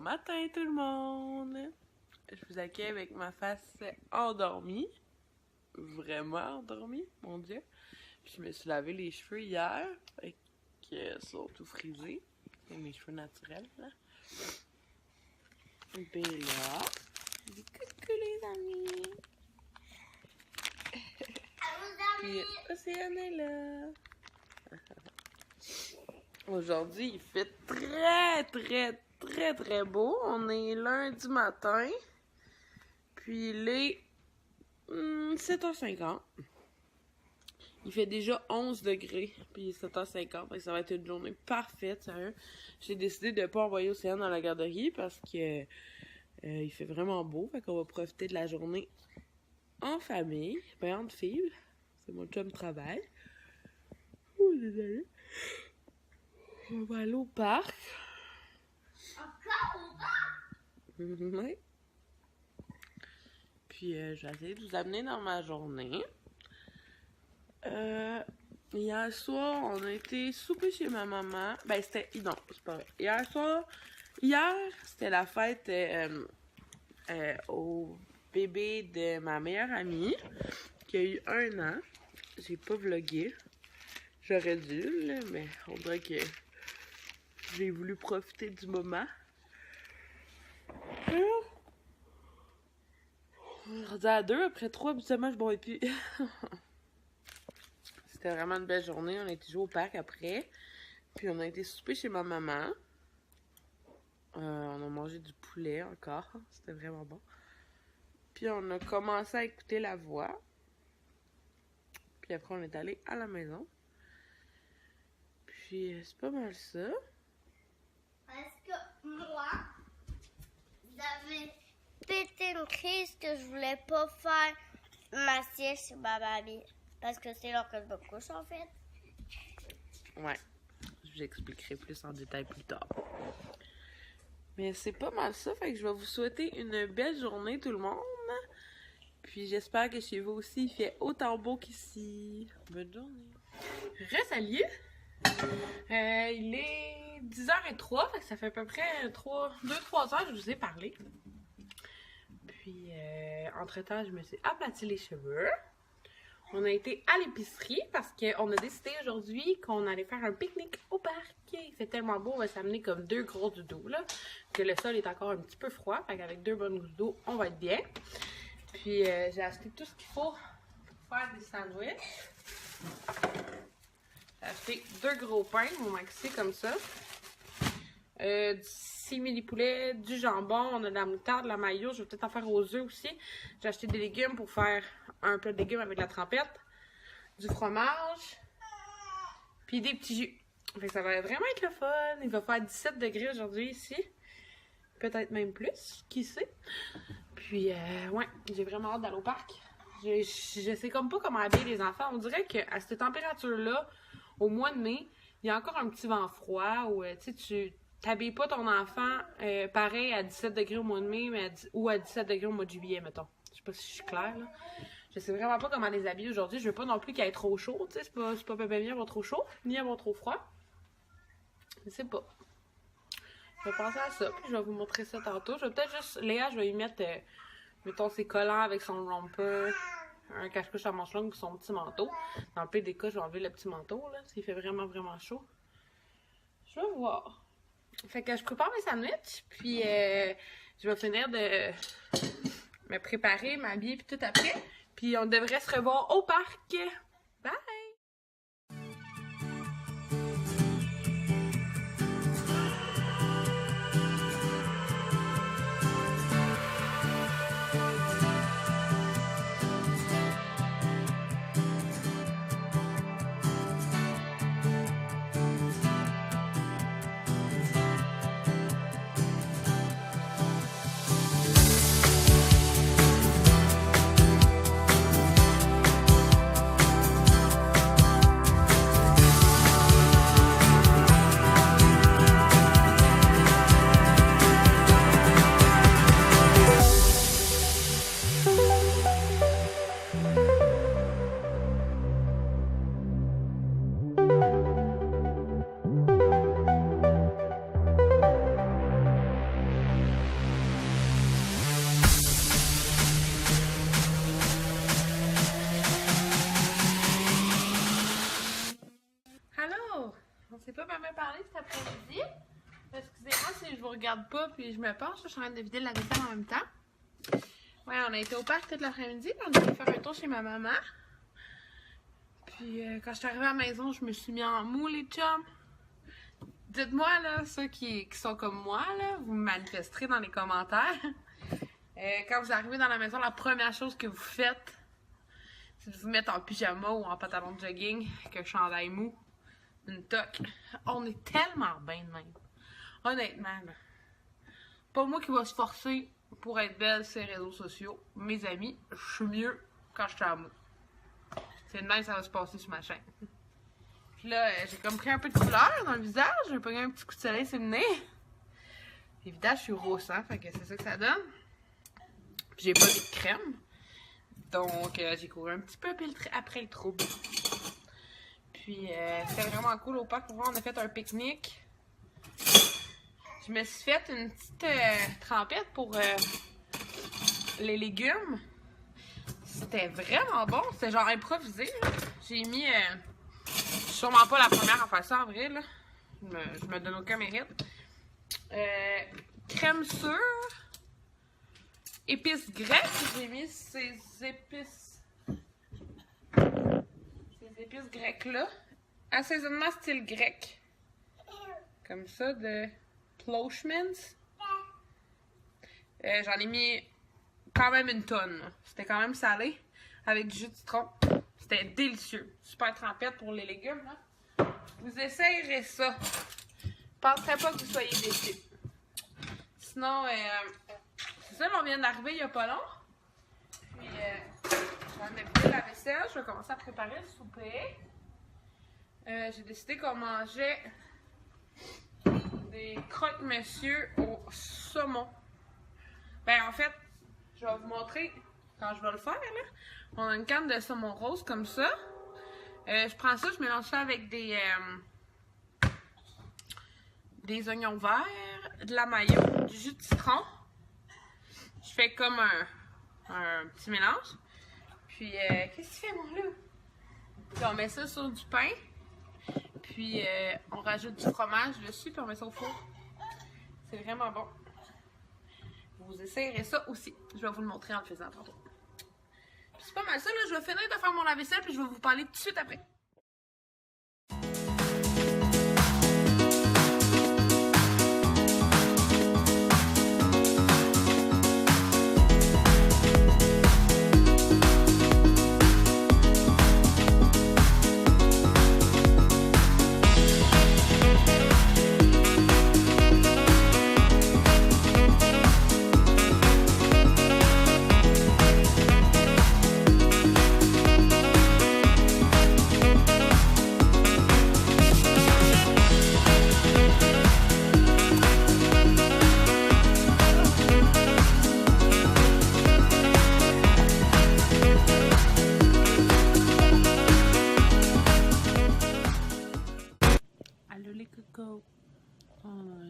matin tout le monde! Je vous accueille avec ma face endormie. Vraiment endormie, mon Dieu. Puis je me suis lavé les cheveux hier. Fait qu'ils sont tout frisés. C'est mes cheveux naturels, là. Et puis là... Coucou les amis! Puis Océane est là. Aujourd'hui, il fait très beau. On est lundi matin. Puis il est 7h50. Il fait déjà 11 degrés. Puis il est 7h50. Donc ça va être une journée parfaite, sérieux. J'ai décidé de ne pas envoyer Océane dans la garderie parce que il fait vraiment beau. Fait qu'on va profiter de la journée en famille. Ben, entre filles. C'est mon chum travail. Oh, désolé. On va aller au parc. Encore au parc? Oui. Puis, je vais essayer de vous amener dans ma journée. Hier soir, on a été souper chez ma maman. Ben, c'était... Non, c'est pas vrai. Hier, c'était la fête au bébé de ma meilleure amie, qui a eu 1 an. J'ai pas vlogué. J'aurais dû, là, mais on dirait que j'ai voulu profiter du moment. On est rendu à 2, après 3, habituellement, je bois plus. C'était vraiment une belle journée. On a été jouer au parc après. Puis on a été souper chez ma maman. On a mangé du poulet encore. C'était vraiment bon. Puis on a commencé à écouter La Voix. Puis après, on est allé à la maison. Puis c'est pas mal ça. Parce que moi, j'avais pété une crise que je voulais pas faire ma sieste chez ma mamie. Parce que c'est là que je me couche, en fait. Ouais. Je vous expliquerai plus en détail plus tard. Mais c'est pas mal ça. Fait que je vais vous souhaiter une belle journée, tout le monde. Puis j'espère que chez vous aussi, il fait autant beau qu'ici. Bonne journée. Salut! Il est 10h03, fait que ça fait à peu près 2-3 heures que je vous ai parlé. Puis, entre-temps, je me suis aplati les cheveux. On a été à l'épicerie parce qu'on a décidé aujourd'hui qu'on allait faire un pique-nique au parc. Il fait tellement beau, on va s'amener comme 2 grosses gousses d'eau, là. Que le sol est encore un petit peu froid, fait qu'avec 2 bonnes gousses d'eau, on va être bien. Puis, j'ai acheté tout ce qu'il faut pour faire des sandwichs. J'ai acheté 2 gros pains, mon maxi comme ça. Du simili-poulet, du jambon, on a de la moutarde, de la mayo, je vais peut-être en faire aux œufs aussi. J'ai acheté des légumes pour faire un plat de légumes avec de la trempette, du fromage, puis des petits jus. Fait que ça va vraiment être le fun. Il va faire 17 degrés aujourd'hui ici. Peut-être même plus, qui sait. Puis, ouais, j'ai vraiment hâte d'aller au parc. Je sais comme pas comment habiller les enfants. On dirait qu'à cette température-là, au mois de mai, il y a encore un petit vent froid où, tu t'habilles pas ton enfant pareil à 17 degrés au mois de mai ou à 17 degrés au mois de juillet, mettons. Je sais pas si je suis claire, là. Je sais vraiment pas comment les habiller aujourd'hui. Je veux pas non plus qu'il ait trop chaud, tu sais. C'est pas bien avoir trop chaud, ni avoir trop froid. Je sais pas. Je vais penser à ça, puis je vais vous montrer ça tantôt. Je vais peut-être juste... Léa, je vais y mettre, mettons, ses collants avec son romper, un cache-couche à manches longues et son petit manteau. Dans le pire des cas, je vais enlever le petit manteau, là, s'il fait vraiment chaud. Je vais voir. Fait que je prépare mes sandwichs, puis je vais finir de me préparer, m'habiller, puis tout après. Puis on devrait se revoir au parc. Bye! On s'est pas même parlé cet après-midi. Excusez-moi si je vous regarde pas puis je me penche. Je suis en train de vider la vaisselle en même temps. Ouais, on a été au parc toute l'après-midi. On a été faire un tour chez ma maman. Puis quand je suis arrivée à la maison, je me suis mis en mou, les chums. Dites-moi, là, ceux qui sont comme moi, là, vous me manifesterez dans les commentaires. Quand vous arrivez dans la maison, la première chose que vous faites, c'est de vous mettre en pyjama ou en pantalon de jogging, avec un chandail mou, une toque. On est tellement bien de même. Honnêtement, là. Pas moi qui va se forcer pour être belle sur les réseaux sociaux. Mes amis, je suis mieux quand je suis en mou. C'est de même que ça va se passer sur ma chaîne. Puis là, j'ai comme pris un peu de couleur dans le visage. J'ai pris un petit coup de soleil sur le nez. Évidemment, je suis rousse, hein, fait que c'est ça que ça donne. Puis j'ai pas mis de crème. Donc, j'ai couru un petit peu après le trouble. Puis, c'était vraiment cool au parc. Pour voir, on a fait un pique-nique. Je me suis fait une petite trempette pour les légumes. C'était vraiment bon. C'était genre improvisé. J'ai mis... je suis sûrement pas la première à faire ça en vrai. Là. Je me donne aucun mérite. Crème sûre. Épices grecques. J'ai mis ces épices grecques-là. Assaisonnement style grec. Comme ça, de Plochmans. J'en ai mis quand même une tonne. C'était quand même salé. Avec du jus de citron. C'était délicieux. Super trempette pour les légumes. Là. Vous essayerez ça. Je ne penserais pas que vous soyez déçus. Sinon, c'est ça, on vient d'arriver il n'y a pas long. Puis, j'en ai vidé la vaisselle. Je vais commencer à préparer le souper. J'ai décidé qu'on mangeait des croque-monsieur au saumon. Ben, en fait, je vais vous montrer quand je vais le faire, là. On a une canne de saumon rose comme ça. Je prends ça, je mélange ça avec des oignons verts, de la mayo, du jus de citron. Je fais comme un petit mélange. Puis, qu'est-ce que tu fais, mon loup? Puis, on met ça sur du pain. Puis, on rajoute du fromage dessus, puis on met ça au four. C'est vraiment bon. Vous essayerez ça aussi. Je vais vous le montrer en le faisant tantôt. C'est pas mal ça, là. Je vais finir de faire mon lave-vaisselle, puis je vais vous parler tout de suite après.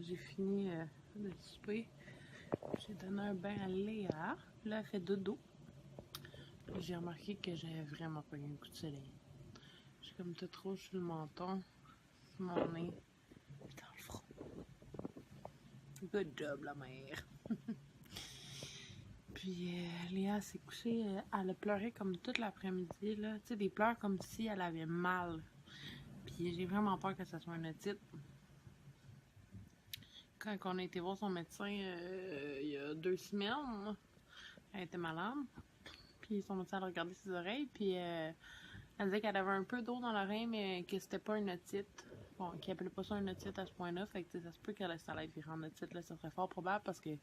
J'ai fini de souper. J'ai donné un bain à Léa. Là, elle fait dodo. J'ai remarqué que j'avais vraiment pas eu un coup de soleil. J'ai comme tout rouge sur le menton, sur mon nez, puis dans le front. Good job, la mère. Puis Léa s'est couchée, elle a pleuré comme toute l'après-midi. Tu sais, des pleurs comme si elle avait mal. Puis j'ai vraiment peur que ça soit une otite. Quand on a été voir son médecin il y a 2 semaines, elle était malade. Puis son médecin a regardé ses oreilles, puis elle disait qu'elle avait un peu d'eau dans l'oreille, mais que c'était pas une otite. Bon, qu'il appelait pas ça une otite à ce point-là, fait que ça se peut qu'elle ça allait virer en otite, là, ça serait fort probable parce que elle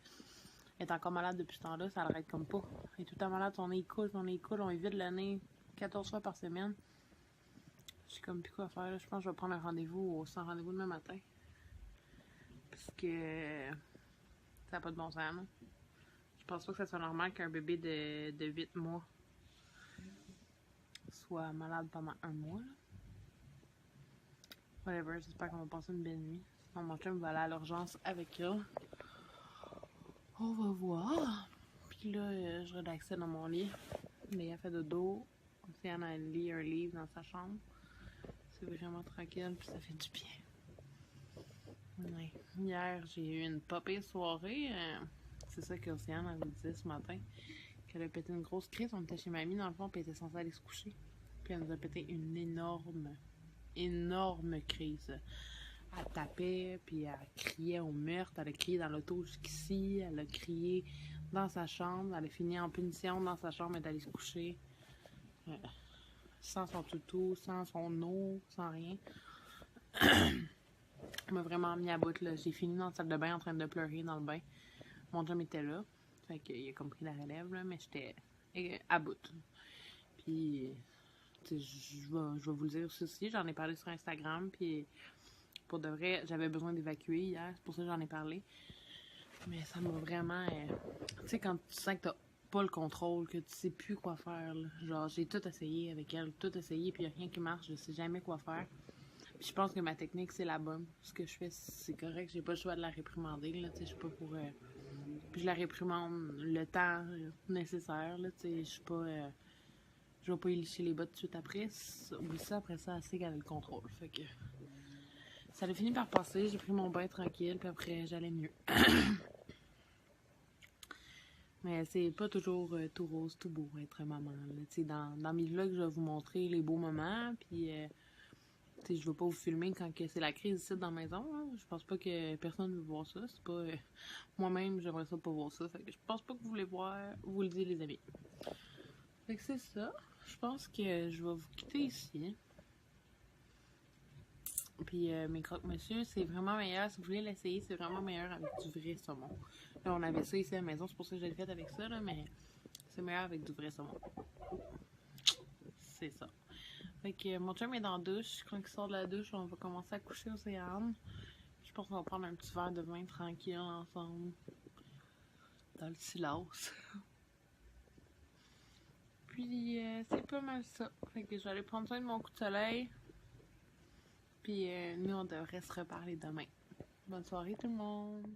est encore malade depuis ce temps-là, ça l'arrête comme pas. Elle est tout le temps malade, son nez il coule, on lui vide le nez 14 fois par semaine. Je sais comme plus quoi faire, là. Je pense que je vais prendre un rendez-vous sans rendez-vous demain matin. Parce que ça n'a pas de bon sens, là. Je pense pas que ça soit normal qu'un bébé de 8 mois soit malade pendant 1 mois, là. Whatever, j'espère qu'on va passer une belle nuit. Sinon, mon chum va aller à l'urgence avec elle. On va voir. Puis là, je relaxais dans mon lit. Léa fait dodo. Océane a lit un livre dans sa chambre. c'est vraiment tranquille, puis ça fait du bien. Ouais. Hier, j'ai eu une pas pire soirée. C'est ça qu'Océane avait dit ce matin. Qu'elle a pété une grosse crise. On était chez mamie, dans le fond, puis elle était censée aller se coucher. Puis elle nous a pété une énorme crise. Elle tapait, puis elle criait au meurtre. Elle a crié dans l'auto jusqu'ici. Elle a crié dans sa chambre. Elle a fini en punition dans sa chambre et d'aller se coucher. Sans son toutou, sans son eau, sans rien. Elle m'a vraiment mis à bout, là. J'ai fini dans la salle de bain en train de pleurer dans le bain. Mon chum était là. Fait qu'il a compris la relève, là, mais j'étais à bout. Puis, je vais vous le dire aussi. J'en ai parlé sur Instagram. Puis, pour de vrai, j'avais besoin d'évacuer hier. C'est pour ça que j'en ai parlé. Mais ça m'a vraiment... tu sais, quand tu sens que t'as pas le contrôle, que tu sais plus quoi faire, là. Genre, j'ai tout essayé avec elle. Tout essayé, puis il n'y a rien qui marche. Je sais jamais quoi faire. Puis je pense que ma technique, c'est la bonne. Ce que je fais, c'est correct. J'ai pas le choix de la réprimander, là. Tu sais, je suis pas pour... Puis je la réprimande le temps nécessaire, là. Tu sais, je suis pas... je vais pas y licher les bottes tout de suite après. Oublie ça, après ça, elle sait qu'elle a le contrôle. Fait que... ça a fini par passer. J'ai pris mon bain tranquille, puis après, j'allais mieux. Mais c'est pas toujours tout rose, tout beau, être maman, là. Tu sais, dans mes vlogs, je vais vous montrer les beaux moments, puis... tu sais, je veux pas vous filmer quand c'est la crise ici dans la maison. Hein. Je pense pas que personne veut voir ça. C'est pas... moi-même, j'aimerais ça pas voir ça. Fait que je pense pas que vous voulez voir. Vous le dites, les amis. Fait que c'est ça. Je pense que je vais vous quitter ici. Puis mes croque-monsieur, c'est vraiment meilleur. Si vous voulez l'essayer, c'est vraiment meilleur avec du vrai saumon. Là, on avait ça ici à la maison. C'est pour ça que je l'ai fait avec ça, là. Mais c'est meilleur avec du vrai saumon. C'est ça. Fait que mon chum est dans la douche. Quand il sort de la douche, on va commencer à coucher Océane. Je pense qu'on va prendre un petit verre de vin tranquille ensemble. Dans le silence. Puis c'est pas mal ça. Fait que je vais aller prendre soin de mon coup de soleil. Puis nous, on devrait se reparler demain. Bonne soirée tout le monde!